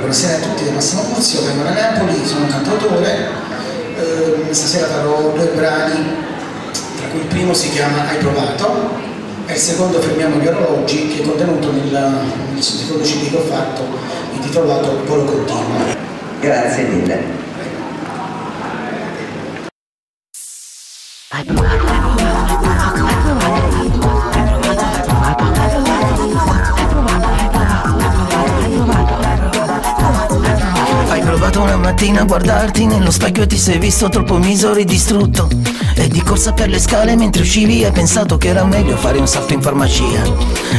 buonasera a tutti da Massimo Purzio, vengo da Napoli, sono un cantautore, stasera farò 2 brani, tra cui il primo si chiama Hai provato e il secondo Fermiamo gli orologi, che è contenuto nel secondo CD che ho fatto, intitolato Volo Continuo. Grazie mille. Hai provato una mattina a guardarti nello specchio e ti sei visto troppo misero e distrutto, e di corsa per le scale mentre uscivi hai pensato che era meglio fare un salto in farmacia.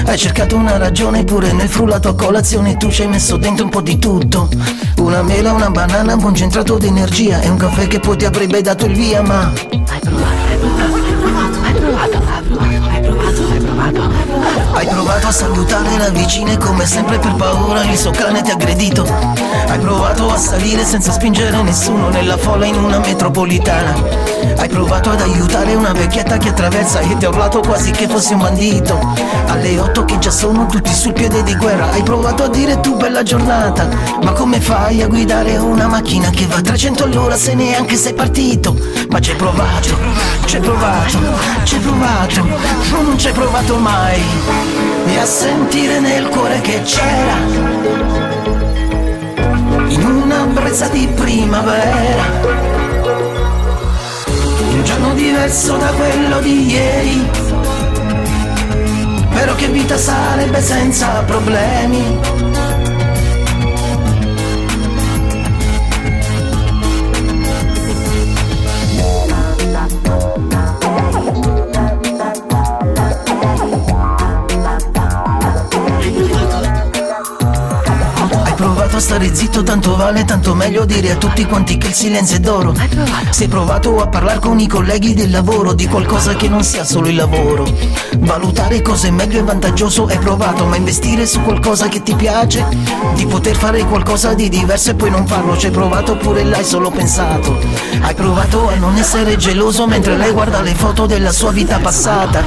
Hai cercato una ragione pure nel frullato a colazione, tu ci hai messo dentro un po' di tutto, una mela, una banana, un concentrato di energia e un caffè che poi ti avrebbe dato il via. Ma hai provato a salutare la vicina e come sempre per paura il suo cane ti ha aggredito. Hai provato a salire senza spingere nessuno nella folla in una metropolitana. Hai provato ad aiutare una vecchietta che attraversa e ti ha urlato quasi che fossi un bandito. Alle 8 che già sono tutti sul piede di guerra hai provato a dire tu bella giornata, ma come fai a guidare una macchina che va a 300 all'ora se neanche sei partito? Ma ci hai provato, ci hai provato, ci hai provato, o non ci hai provato mai, e a sentire nel cuore che c'era in una brezza di primavera un giorno diverso da quello di ieri, però che vita sarebbe senza problemi. A stare zitto tanto vale, tanto meglio dire a tutti quanti che il silenzio è d'oro. Se hai provato a parlare con i colleghi del lavoro di qualcosa che non sia solo il lavoro, valutare cosa è meglio e vantaggioso. Hai provato ma investire su qualcosa che ti piace, di poter fare qualcosa di diverso e poi non farlo. Ci hai provato pure l'hai solo pensato. Hai provato a non essere geloso mentre lei guarda le foto della sua vita passata,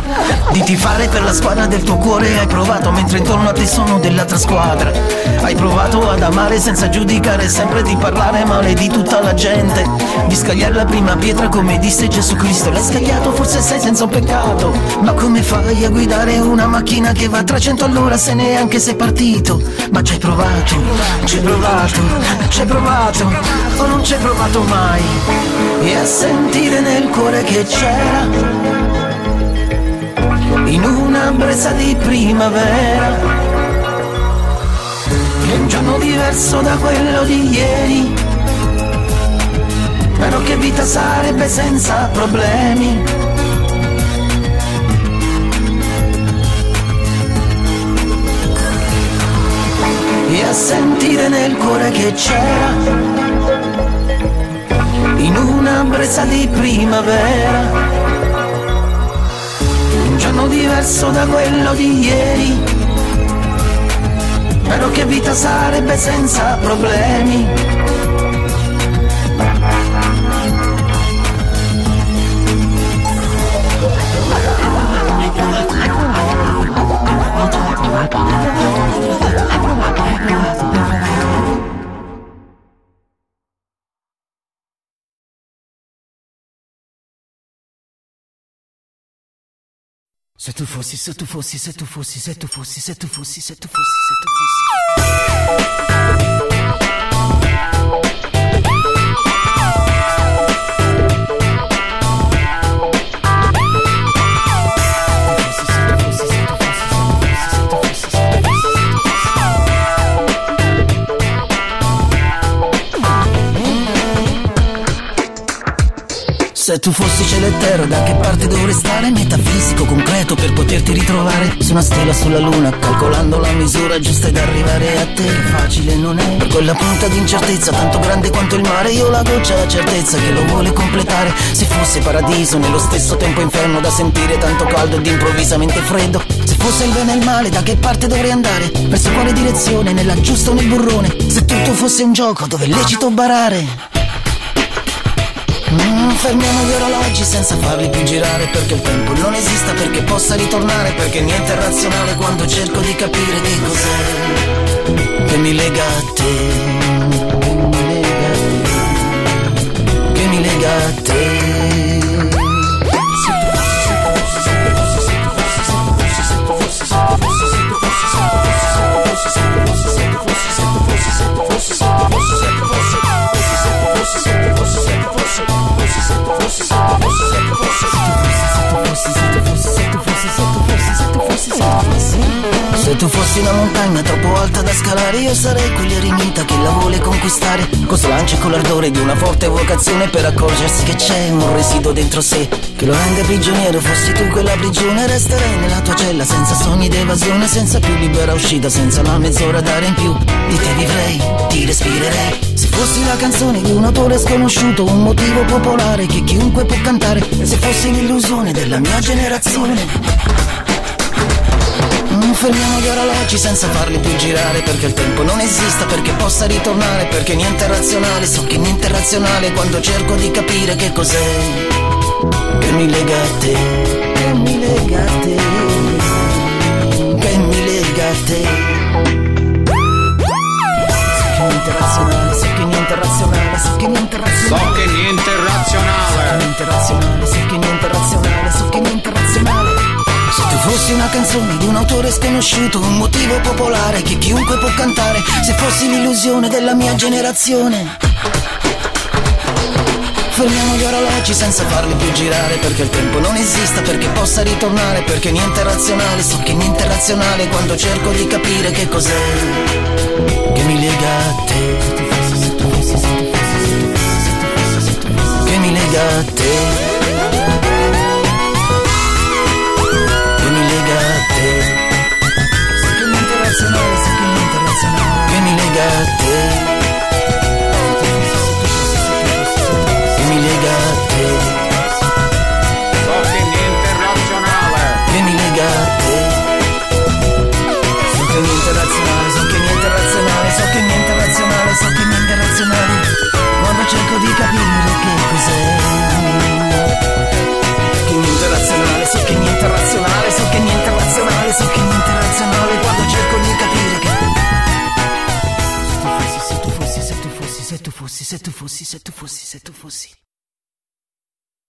di tifare per la squadra del tuo cuore. Hai provato mentre intorno a te sono dell'altra squadra. Hai provato ad amare senza giudicare, sempre di parlare male di tutta la gente, di scagliare la prima pietra come disse Gesù Cristo. L'hai scagliato, forse sei senza un peccato, ma come fai a guidare una macchina che va a 300 all'ora se neanche sei partito? Ma ci hai provato, ci hai provato, ci hai provato, o non ci hai provato mai, e a sentire nel cuore che c'era in una brezza di primavera un giorno diverso da quello di ieri, però che vita sarebbe senza problemi. E a sentire nel cuore che c'era in una brezza di primavera un giorno diverso da quello di ieri, però che vita sarebbe senza problemi. Se tu fossi, se tu fossi, se tu fossi, se tu fossi, se tu fossi, se tu fossi, se tu fossi. Se tu fossi cielo e terra, da che parte dovrei stare? Metafisico, concreto, per poterti ritrovare su una stella sulla luna, calcolando la misura giusta ed arrivare a te. Facile non è, per quella punta di incertezza, tanto grande quanto il mare. Io la goccia, la certezza che lo vuole completare. Se fosse paradiso, nello stesso tempo inferno, da sentire tanto caldo ed improvvisamente freddo. Se fosse il bene e il male, da che parte dovrei andare? Verso quale direzione, nella giusta o nel burrone? Se tutto fosse un gioco dove è lecito barare. Fermiamo gli orologi senza farli più girare, perché il tempo non esista, perché possa ritornare, perché niente è razionale quando cerco di capire che cos'è che mi lega a te. lega a te. Se tu fossi una montagna troppo alta da scalare, io sarei quell'eremita che la vuole conquistare, con slancio e con l'ardore di una forte vocazione, per accorgersi che c'è un residuo dentro sé che lo rende prigioniero. Fossi tu quella prigione, resterei nella tua cella senza sogni d'evasione, senza più libera uscita, senza una mezz'ora d'aria in più. Di te vivrei, ti respirerei. Se fossi la canzone di un autore sconosciuto, un motivo popolare che chiunque può cantare, se fossi l'illusione della mia generazione. Fermiamo gli orologi senza farli più girare, perché il tempo non esista, perché possa ritornare, perché niente è razionale, so che niente è razionale quando cerco di capire che cos'è che mi lega a te, che mi lega a te, che mi lega a te. So che niente è razionale, so che niente è razionale, so che niente è razionale, so che niente è razionale, so che niente è razionale, so che niente è razionale, so che niente è razionale. Se tu fossi una canzone di un autore sconosciuto, un motivo popolare che chiunque può cantare, se fossi l'illusione della mia generazione. Fermiamo gli orologi senza farli più girare, perché il tempo non esista, perché possa ritornare, perché niente è razionale, so che niente è razionale quando cerco di capire che cos'è che mi lega a te, che mi lega a te. Che mi lega a te, che mi lega a te, so che niente è razionale, che mi lega a te, so che niente è razionale, so che niente è razionale, so che niente è razionale, so che niente è razionale quando cerco di capire che cos'è che niente è razionale, so che niente è razionale, so che niente è razionale, so che niente è razionale quando cerco di capire che se tu fossi